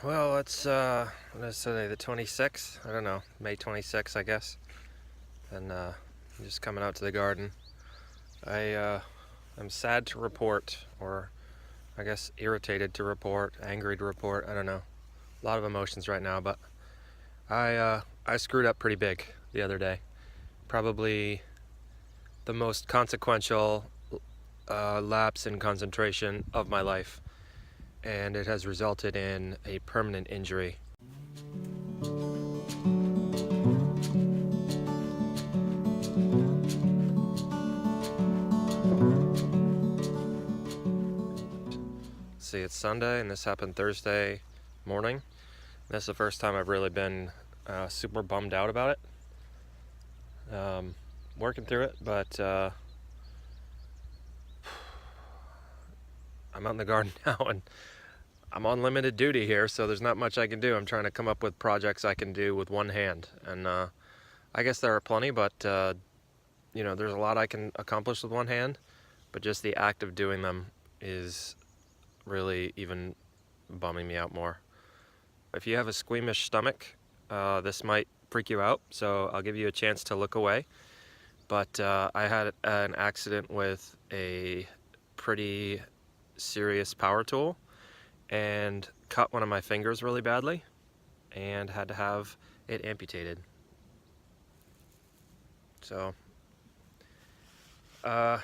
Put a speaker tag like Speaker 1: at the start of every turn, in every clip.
Speaker 1: Well, it's what is today, the 26th? I don't know, May 26th, I guess. And I'm just coming out to the garden. I'm sad to report, or I guess irritated to report, angry to report. I don't know. A lot of emotions right now, but I screwed up pretty big the other day. Probably the most consequential lapse in concentration of my life, and it has resulted in a permanent injury. See, it's Sunday, and this happened Thursday morning. This is the first time I've really been super bummed out about it. Working through it, but I'm out in the garden now, and I'm on limited duty here, so there's not much I can do. I'm trying to come up with projects I can do with one hand, and I guess there are plenty, but there's a lot I can accomplish with one hand, but just the act of doing them is really even bumming me out more. If you have a squeamish stomach, this might freak you out, so I'll give you a chance to look away. But I had an accident with a pretty serious power tool and cut one of my fingers really badly and had to have it amputated. So, I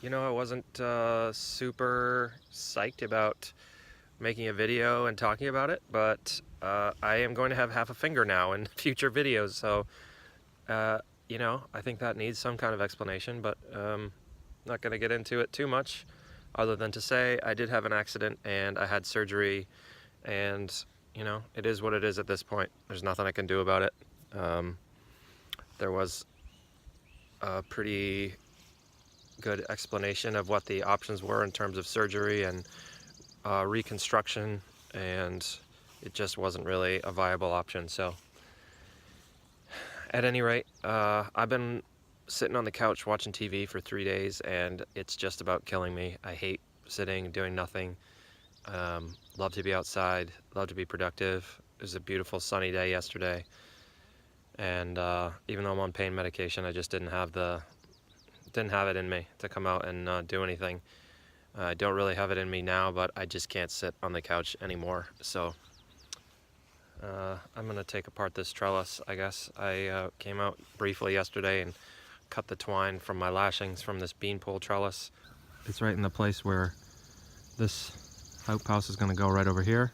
Speaker 1: wasn't super psyched about making a video and talking about it, but I am going to have half a finger now in future videos, so I think that needs some kind of explanation, but not going to get into it too much, other than to say I did have an accident and I had surgery, and it is what it is at this point. There's nothing I can do about it. There was a pretty good explanation of what the options were in terms of surgery and reconstruction, and it just wasn't really a viable option. So at any rate, I've been sitting on the couch watching TV for 3 days, and it's just about killing me. I hate sitting, doing nothing. Love to be outside, love to be productive. It was a beautiful sunny day yesterday, and even though I'm on pain medication, I just didn't have it in me to come out and do anything. I don't really have it in me now, but I just can't sit on the couch anymore. So I'm gonna take apart this trellis, I guess. I came out briefly yesterday and cut the twine from my lashings from this beanpole trellis. It's right in the place where this outhouse is gonna go, right over here.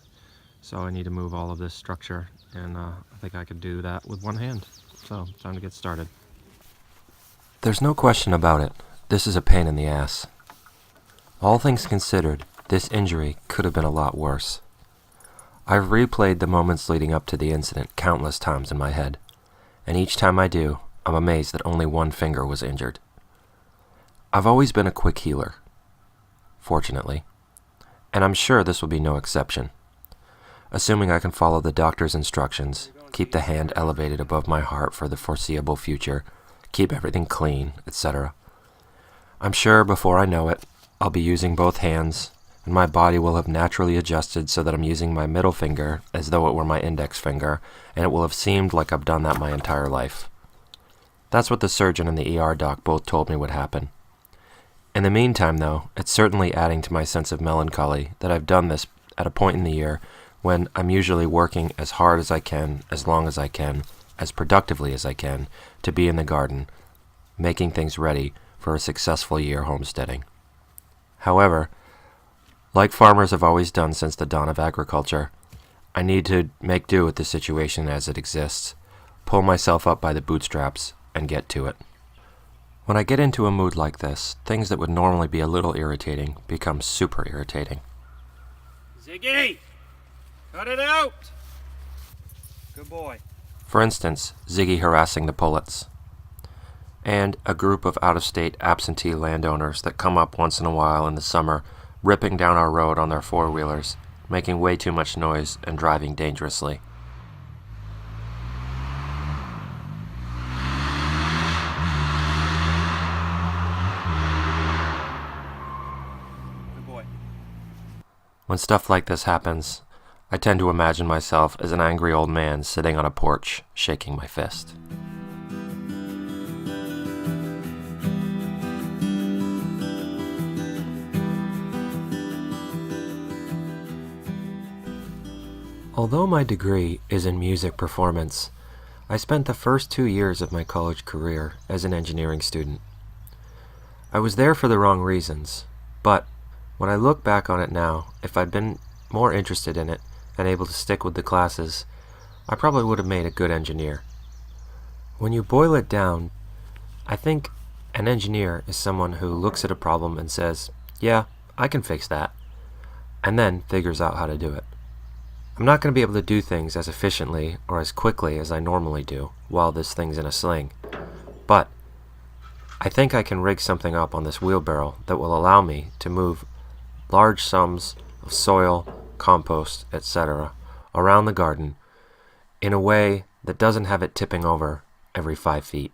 Speaker 1: So I need to move all of this structure, and I think I could do that with one hand. So time to get started. There's no question about it. This is a pain in the ass. All things considered, this injury could have been a lot worse. I've replayed the moments leading up to the incident countless times in my head, and each time I do, I'm amazed that only one finger was injured. I've always been a quick healer, fortunately, and I'm sure this will be no exception. Assuming I can follow the doctor's instructions, keep the hand elevated above my heart for the foreseeable future, keep everything clean, etc. I'm sure before I know it, I'll be using both hands, and my body will have naturally adjusted so that I'm using my middle finger as though it were my index finger, and it will have seemed like I've done that my entire life. That's what the surgeon and the ER doc both told me would happen. In the meantime, though, it's certainly adding to my sense of melancholy that I've done this at a point in the year when I'm usually working as hard as I can, as long as I can, as productively as I can, to be in the garden, making things ready for a successful year homesteading. However, like farmers have always done since the dawn of agriculture, I need to make do with the situation as it exists, pull myself up by the bootstraps, and get to it. When I get into a mood like this, things that would normally be a little irritating become super irritating.
Speaker 2: Ziggy! Cut it out! Good boy.
Speaker 1: For instance, Ziggy harassing the pullets, and a group of out-of-state absentee landowners that come up once in a while in the summer, ripping down our road on their four-wheelers, making way too much noise and driving dangerously.
Speaker 2: Good boy.
Speaker 1: When stuff like this happens, I I tend to imagine myself as an angry old man sitting on a porch, shaking my fist. Although my degree is in music performance, I spent the first 2 years of my college career as an engineering student. I was there for the wrong reasons, but when I look back on it now, if I'd been more interested in it and able to stick with the classes, I probably would have made a good engineer. When you boil it down, I think an engineer is someone who looks at a problem and says, yeah, I can fix that, and then figures out how to do it. I'm not going to be able to do things as efficiently or as quickly as I normally do while this thing's in a sling, but I think I can rig something up on this wheelbarrow that will allow me to move large sums of soil, compost, etc. around the garden in a way that doesn't have it tipping over every 5 feet.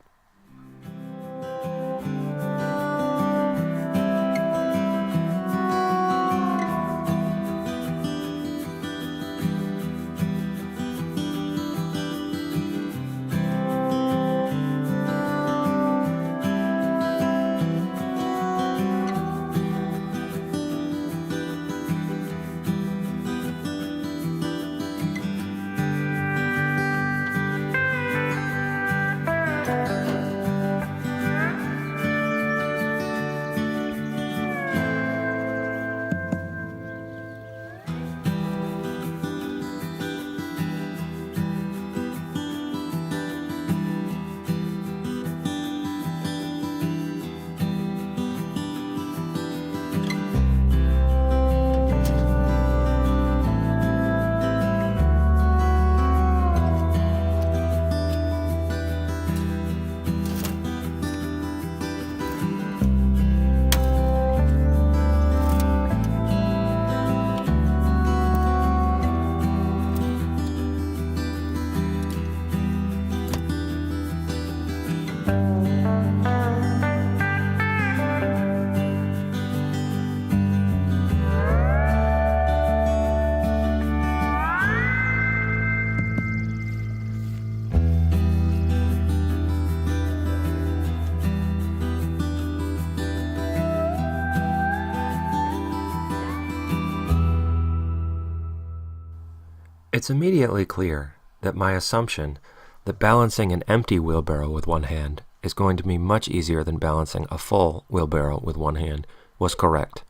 Speaker 1: It's immediately clear that my assumption that balancing an empty wheelbarrow with one hand is going to be much easier than balancing a full wheelbarrow with one hand was correct.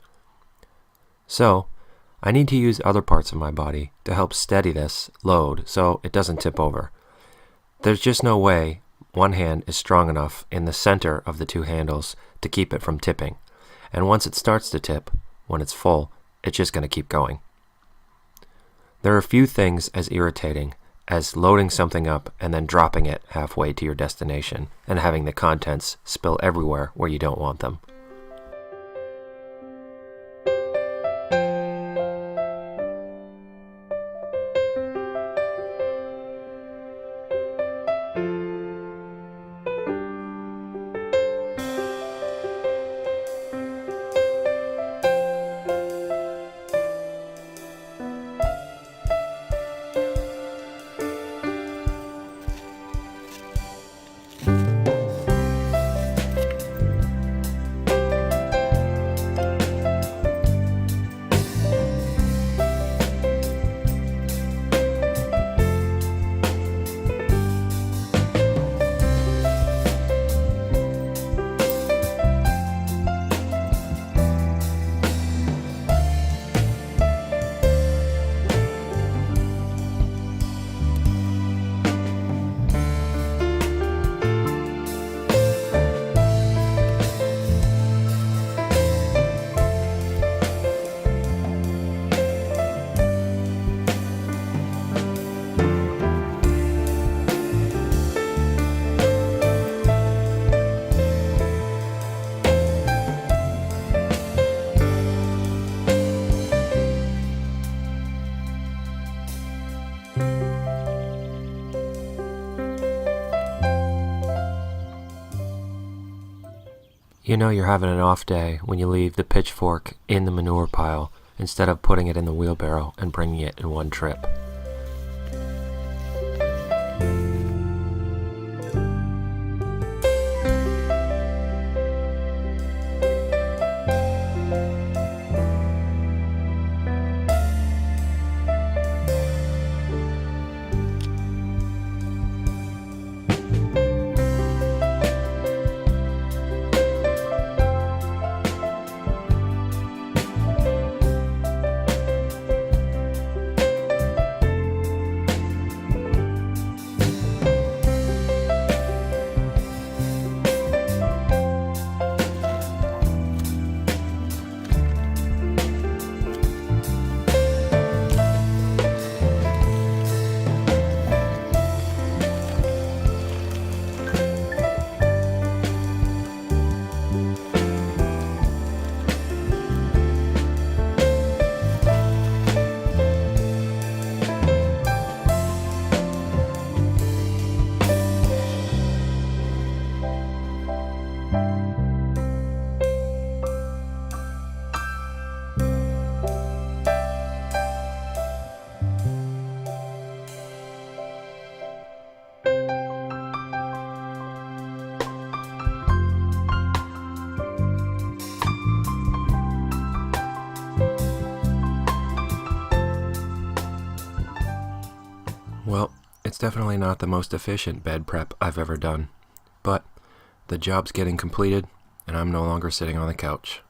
Speaker 1: So, I need to use other parts of my body to help steady this load so it doesn't tip over. There's just no way one hand is strong enough in the center of the two handles to keep it from tipping, and once it starts to tip, when it's full, it's just going to keep going. There are few things as irritating as loading something up and then dropping it halfway to your destination and having the contents spill everywhere where you don't want them. You know you're having an off day when you leave the pitchfork in the manure pile instead of putting it in the wheelbarrow and bringing it in one trip. Well, it's definitely not the most efficient bed prep I've ever done, but the job's getting completed and I'm no longer sitting on the couch.